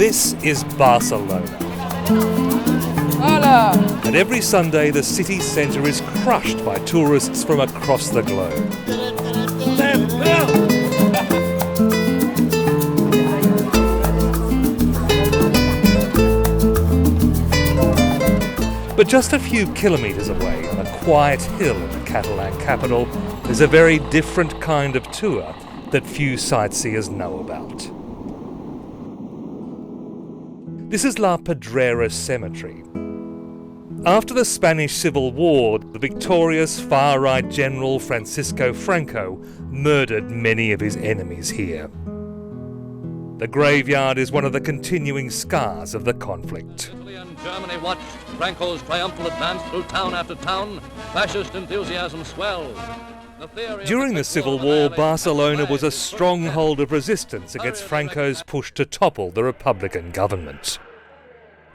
This is Barcelona. Hola. And every Sunday the city centre is crushed by tourists from across the globe. But just a few kilometres away, on a quiet hill in the Catalan capital, is a very different kind of tour that few sightseers know about. This is La Pedrera Cemetery. After the Spanish Civil War, the victorious far-right general Francisco Franco murdered many of his enemies here. The graveyard is one of the continuing scars of the conflict. Italy and Germany watched Franco's triumphal advance through town after town. Fascist enthusiasm swelled. During the Civil War, Barcelona was a stronghold of resistance against Franco's push to topple the Republican government.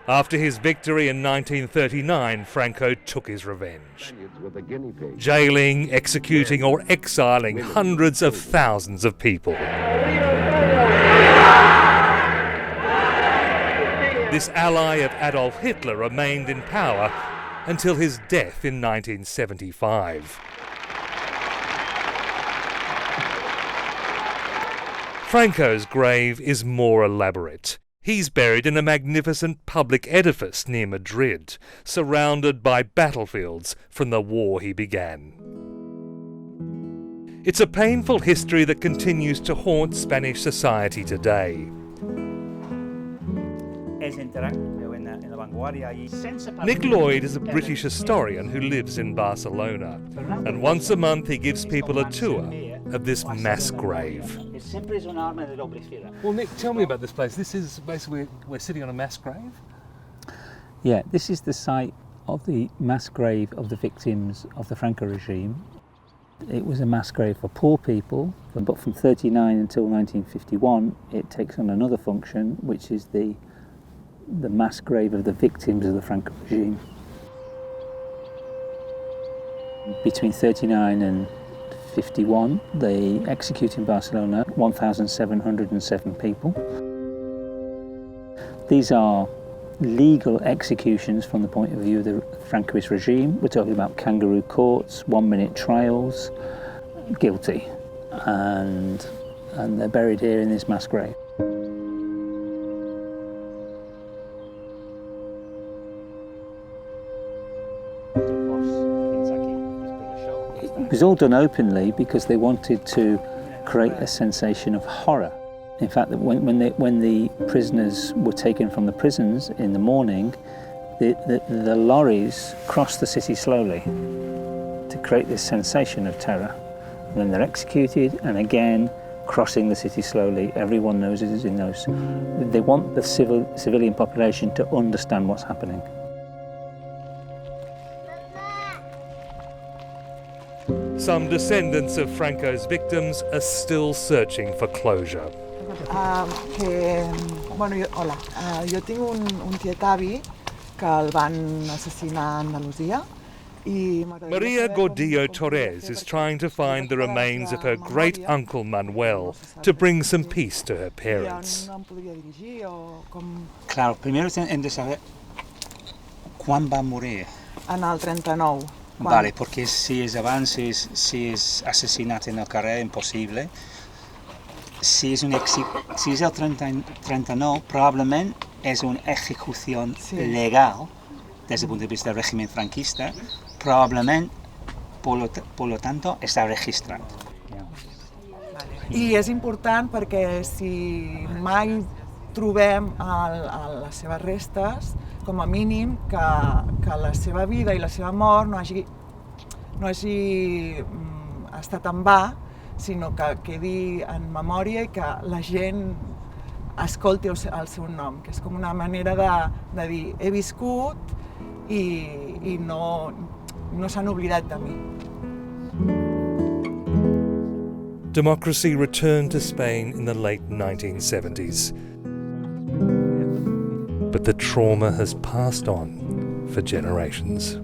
After his victory in 1939, Franco took his revenge, jailing, executing or exiling hundreds of thousands of people. This ally of Adolf Hitler remained in power until his death in 1975. Franco's grave is more elaborate. He's buried in a magnificent public edifice near Madrid, surrounded by battlefields from the war he began. It's a painful history that continues to haunt Spanish society today. Nick Lloyd is a British historian who lives in Barcelona, and once a month he gives people a tour of this mass grave. Well, Nick, tell me about this place. This is basically, we're sitting on a mass grave? Yeah, this is the site of the mass grave of the victims of the Franco regime. It was a mass grave for poor people, but from 1939 until 1951 it takes on another function, which is the mass grave of the victims of the Franco regime. Between 1939 and 1951, they execute in Barcelona 1,707 people. These are legal executions from the point of view of the Francoist regime. We're talking about kangaroo courts, 1-minute trials, guilty, and they're buried here in this mass grave. It was all done openly because they wanted to create a sensation of horror. In fact, when the prisoners were taken from the prisons in the morning, the lorries crossed the city slowly to create this sensation of terror. And then they're executed, and again, crossing the city slowly. Everyone knows it is in those. They want the civilian population to understand what's happening. Some descendants of Franco's victims are still searching for closure. Jo tinc un tiet-avi que el van assassinar a Andalusia. Maria Gordillo Torres is trying to find the remains of her great-uncle Manuel to bring some peace to her parents. Claro, primero hem de saber quan va morir. En el 39. Vale, porque si és abans, si és assassinat en el carrer, impossible. Si és el 39, probablement és una ejecució legal desde el punto de vista del régimen franquista, probablement, por lo tanto, està registrat. I és important perquè si mai trobem les seves restes, com a mínim que la seva vida i la seva mort no hagi estat en va, sinó que quedi en memòria i que la gent escolti el seu nom, que és com una manera de dir he viscut i no s'han oblidat de mi. Democracy returned to Spain in the late 1970s. But the trauma has passed on for generations.